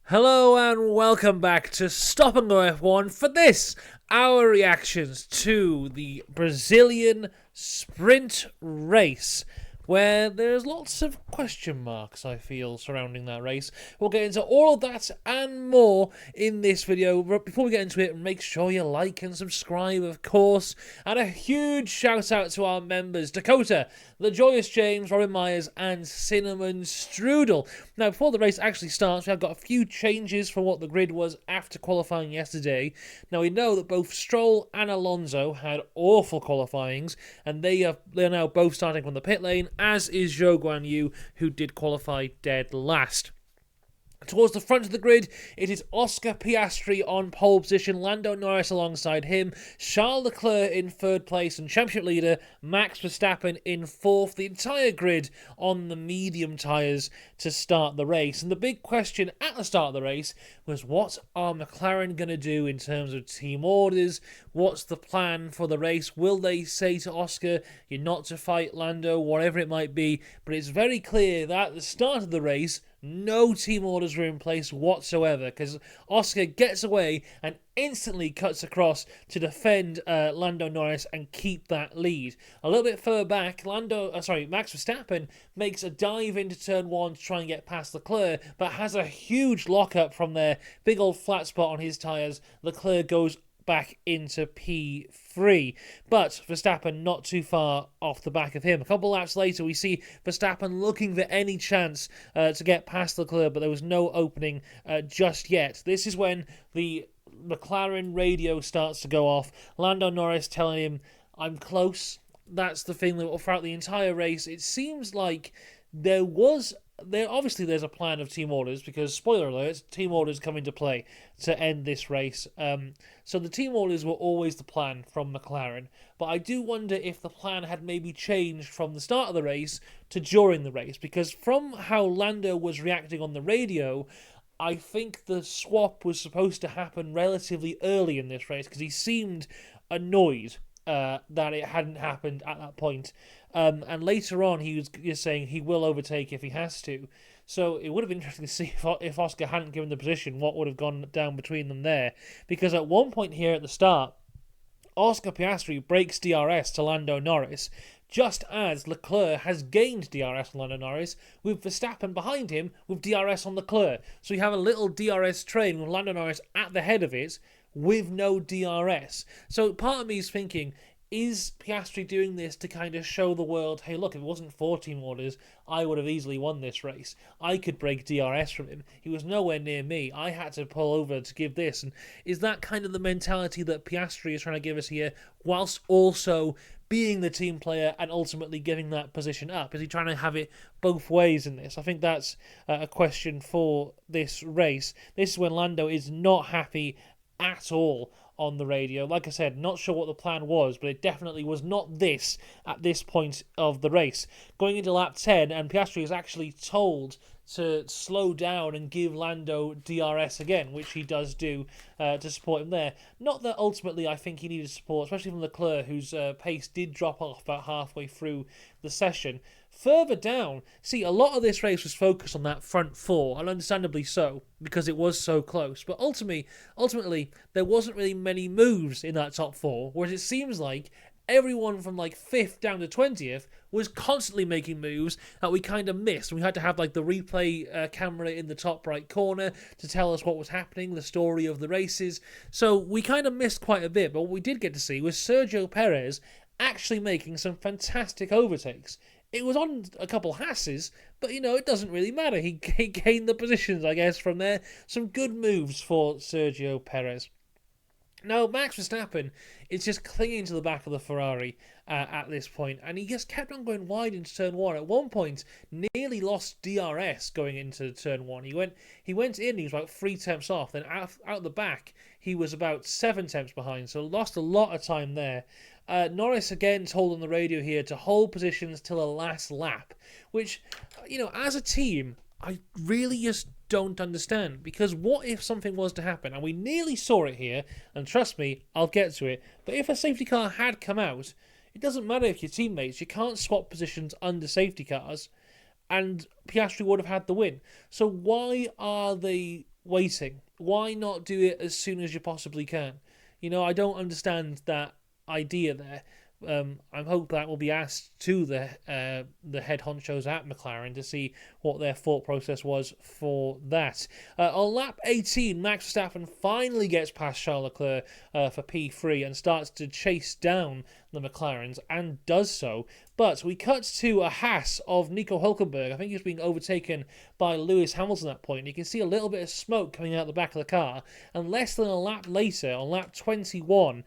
Hello and welcome back to Stop and Go F1 for this, our reactions to the Brazilian sprint race, where there's lots of question marks, I feel, surrounding that race. We'll get into all of that and more in this video. But before we get into it, make sure you like and subscribe, of course. And a huge shout out to our members, Dakota, The Joyous James, Robin Myers, and Cinnamon Strudel. Now, before the race actually starts, we have got a few changes from what the grid was after qualifying yesterday. Now, we know that both Stroll and Alonso had awful qualifyings, and they're now both starting from the pit lane, as is Zhou Guanyu, who did qualify dead last. Towards the front of the grid, it is Oscar Piastri on pole position, Lando Norris alongside him, Charles Leclerc in third place, and championship leader Max Verstappen in fourth. The entire grid on the medium tyres to start the race. And the big question at the start of the race was, what are McLaren going to do in terms of team orders? What's the plan for the race? Will they say to Oscar, you're not to fight Lando, whatever it might be? But it's very clear that at the start of the race, no team orders were in place whatsoever, because Oscar gets away and instantly cuts across to defend Lando Norris and keep that lead. A little bit further back, Max Verstappen makes a dive into turn one to try and get past Leclerc, but has a huge lockup from there. Big old flat spot on his tyres. Leclerc goes back into P3, but Verstappen not too far off the back of him. A couple laps later, we see Verstappen looking for any chance to get past Leclerc, but there was no opening just yet. This is when the McLaren radio starts to go off. Lando Norris telling him, I'm close. That's the thing that throughout the entire race, it seems like there's a plan of team orders, because, spoiler alert, team orders come into play to end this race. So the team orders were always the plan from McLaren, but I do wonder if the plan had maybe changed from the start of the race to during the race, because from how Lando was reacting on the radio, I think the swap was supposed to happen relatively early in this race, because he seemed annoyed that it hadn't happened at that point. And later on, he was just saying he will overtake if he has to. So it would have been interesting to see if Oscar hadn't given the position, what would have gone down between them there. Because at one point here at the start, Oscar Piastri breaks DRS to Lando Norris, just as Leclerc has gained DRS on Lando Norris, with Verstappen behind him with DRS on Leclerc. So you have a little DRS train with Lando Norris at the head of it, with no DRS. So part of me is thinking, is Piastri doing this to kind of show the world, hey look, if it wasn't for team orders, I would have easily won this race. I could break DRS from him. He was nowhere near me. I had to pull over to give this. And is that kind of the mentality that Piastri is trying to give us here, whilst also being the team player and ultimately giving that position up? Is he trying to have it both ways in this? I think that's a question for this race. This is when Lando is not happy at all on the radio. Like I said, not sure what the plan was, but it definitely was not this at this point of the race. Going into lap 10, and Piastri is actually told to slow down and give Lando DRS again, which he does do to support him there. Not that ultimately I think he needed support, especially from Leclerc, whose pace did drop off about halfway through the session. Further down, see, a lot of this race was focused on that front four, and understandably so, because it was so close. But ultimately, there wasn't really many moves in that top four, whereas it seems like everyone from like 5th down to 20th was constantly making moves that we kind of missed. We had to have like the replay camera in the top right corner to tell us what was happening, the story of the races. So we kind of missed quite a bit, but what we did get to see was Sergio Perez actually making some fantastic overtakes. It was on a couple Hasses, but, you know, it doesn't really matter. He gained the positions, I guess, from there. Some good moves for Sergio Perez. Now, Max Verstappen is just clinging to the back of the Ferrari at this point, and he just kept on going wide into turn one. At one point, nearly lost DRS going into turn one. He went in, he was about 3 tenths off. Then out the back, he was about 7 tenths behind, so lost a lot of time there. Norris again told on the radio here to hold positions till the last lap, which, you know, as a team, I really just don't understand, because what if something was to happen, and we nearly saw it here, and trust me, I'll get to it, but if a safety car had come out, it doesn't matter if you're teammates, you can't swap positions under safety cars, and Piastri would have had the win. So why are they waiting? Why not do it as soon as you possibly can? I don't understand that idea there. I hope that will be asked to the head honchos at McLaren to see what their thought process was for that. On lap 18, Max Verstappen finally gets past Charles Leclerc for P3 and starts to chase down the McLarens, and does so. But we cut to a Haas of Nico Hülkenberg. I think he's being overtaken by Lewis Hamilton at that point. You can see a little bit of smoke coming out the back of the car. And less than a lap later, on lap 21,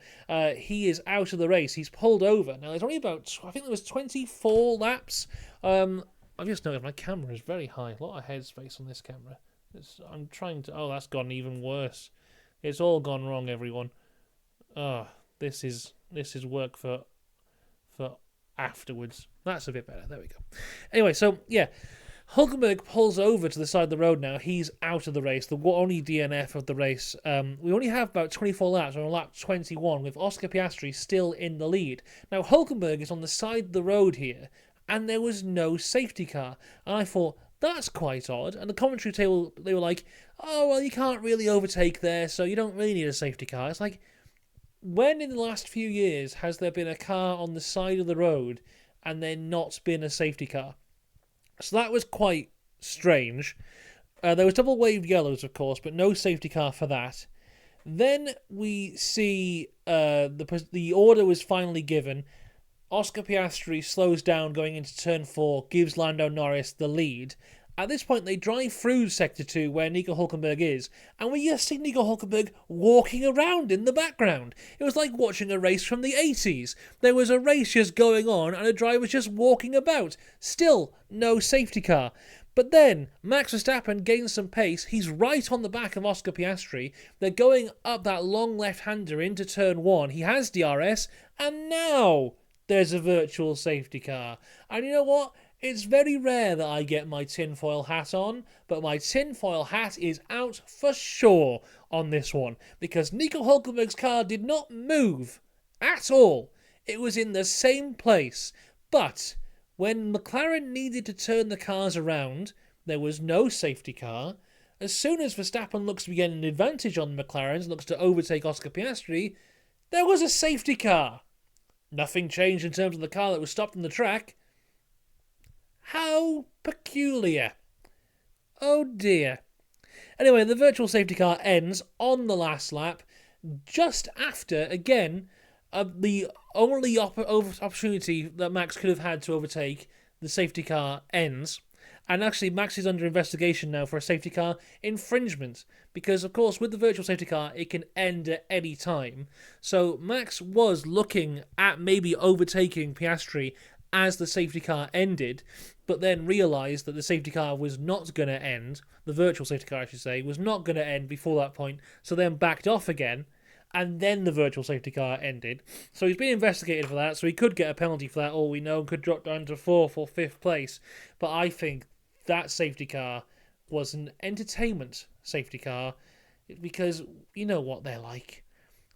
he is out of the race. He's pulled over. Now, there's only about, I think there was 24 laps. I've just noticed my camera is very high. A lot of headspace on this camera. I'm trying to... Oh, that's gone even worse. It's all gone wrong, everyone. This is work for afterwards. That's a bit better. There we go. Anyway, so yeah, Hülkenberg pulls over to the side of the road now. He's out of the race, the only DNF of the race. We only have about 24 laps. We're on lap 21 with Oscar Piastri still in the lead. Now, Hülkenberg is on the side of the road here, and there was no safety car. And I thought, that's quite odd. And the commentary table, they were like, oh, well, you can't really overtake there, so you don't really need a safety car. It's like, when in the last few years has there been a car on the side of the road and there not been a safety car? So that was quite strange. There was double waved yellows, of course, but no safety car for that. Then we see the order was finally given. Oscar Piastri slows down going into turn 4, gives Lando Norris the lead. At this point, they drive through Sector 2, where Nico Hülkenberg is, and we just see Nico Hülkenberg walking around in the background. It was like watching a race from the 80s. There was a race just going on, and a driver just walking about. Still, no safety car. But then, Max Verstappen gains some pace. He's right on the back of Oscar Piastri. They're going up that long left-hander into turn 1. He has DRS, and now there's a virtual safety car. And you know what? It's very rare that I get my tinfoil hat on, but my tinfoil hat is out for sure on this one, because Nico Hülkenberg's car did not move at all. It was in the same place, but when McLaren needed to turn the cars around, there was no safety car. As soon as Verstappen looks to be getting an advantage on the McLarens, looks to overtake Oscar Piastri, there was a safety car. Nothing changed in terms of the car that was stopped on the track. How peculiar. Oh dear. Anyway, the virtual safety car ends on the last lap, just after, again, the only opportunity that Max could have had to overtake, the safety car ends. And actually, Max is under investigation now for a safety car infringement. Because, of course, with the virtual safety car, it can end at any time. So Max was looking at maybe overtaking Piastri as the safety car ended, but then realised that the safety car was not going to end, the virtual safety car I should say, was not going to end before that point, so then backed off again, and then the virtual safety car ended. So he's been investigated for that, so he could get a penalty for that, all we know, and could drop down to 4th or 5th place. But I think that safety car was an entertainment safety car, because you know what they're like.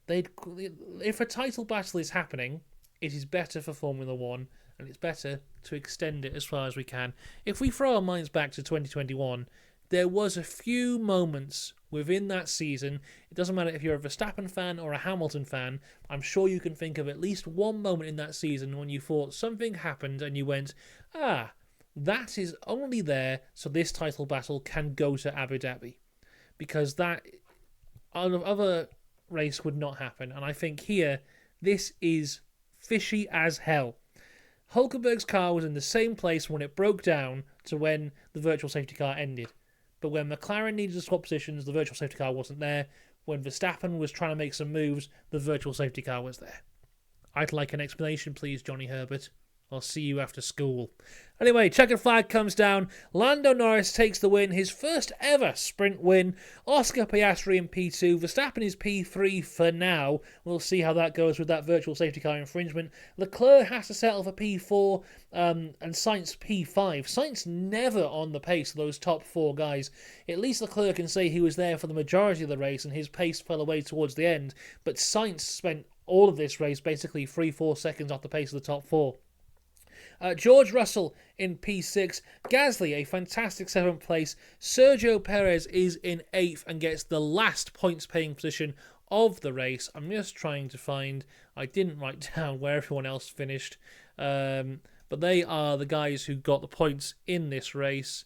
If a title battle is happening, it is better for Formula 1, and it's better to extend it as far as we can. If we throw our minds back to 2021, there was a few moments within that season. It doesn't matter if you're a Verstappen fan or a Hamilton fan. I'm sure you can think of at least one moment in that season when you thought something happened and you went, that is only there so this title battle can go to Abu Dhabi. Because that other race would not happen. And I think here, this is fishy as hell. Hülkenberg's car was in the same place when it broke down to when the virtual safety car ended. But when McLaren needed to swap positions, the virtual safety car wasn't there. When Verstappen was trying to make some moves, the virtual safety car was there. I'd like an explanation, please, Johnny Herbert. I'll see you after school. Anyway, checkered flag comes down. Lando Norris takes the win, his first ever sprint win. Oscar Piastri in P2. Verstappen is P3 for now. We'll see how that goes with that virtual safety car infringement. Leclerc has to settle for P4 and Sainz P5. Sainz never on the pace of those top 4 guys. At least Leclerc can say he was there for the majority of the race and his pace fell away towards the end. But Sainz spent all of this race basically 3-4 seconds off the pace of the top 4. George Russell in P6. Gasly, a fantastic 7th place. Sergio Perez is in 8th and gets the last points-paying position of the race. I'm just trying to find... I didn't write down where everyone else finished. But they are the guys who got the points in this race.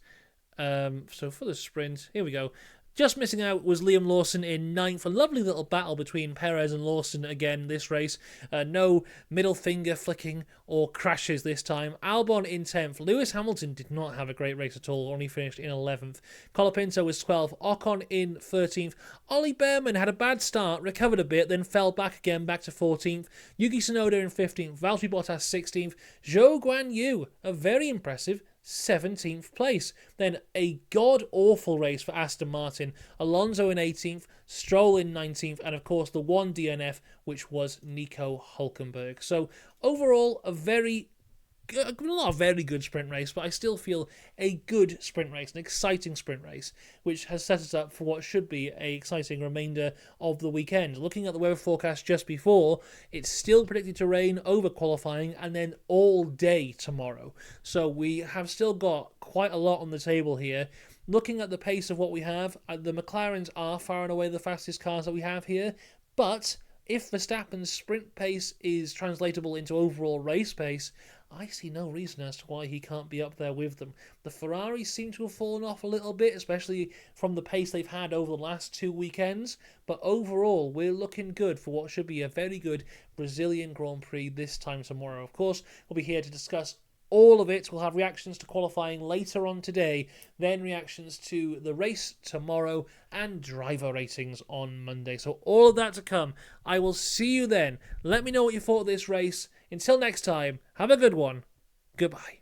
So for the sprint, here we go. Just missing out was Liam Lawson in 9th. A lovely little battle between Perez and Lawson again this race. No middle finger flicking or crashes this time. Albon in 10th. Lewis Hamilton did not have a great race at all, only finished in 11th. Colapinto was 12th. Ocon in 13th. Ollie Behrman had a bad start, recovered a bit, then fell back again, back to 14th. Yuki Tsunoda in 15th. Valtteri Bottas 16th. Zhou Guan Yu, a very impressive 17th place. Then a god-awful race for Aston Martin. Alonso in 18th, Stroll in 19th, and of course the one DNF, which was Nico Hülkenberg. So overall, not a very good sprint race, but I still feel a good sprint race, an exciting sprint race, which has set us up for what should be an exciting remainder of the weekend. Looking at the weather forecast just before, it's still predicted to rain over qualifying and then all day tomorrow. So we have still got quite a lot on the table here. Looking at the pace of what we have, the McLarens are far and away the fastest cars that we have here, but if Verstappen's sprint pace is translatable into overall race pace, I see no reason as to why he can't be up there with them. The Ferraris seem to have fallen off a little bit, especially from the pace they've had over the last 2 weekends. But overall, we're looking good for what should be a very good Brazilian Grand Prix this time tomorrow. Of course, we'll be here to discuss all of it. We'll have reactions to qualifying later on today, then reactions to the race tomorrow, and driver ratings on Monday. So all of that to come. I will see you then. Let me know what you thought of this race. Until next time, have a good one. Goodbye.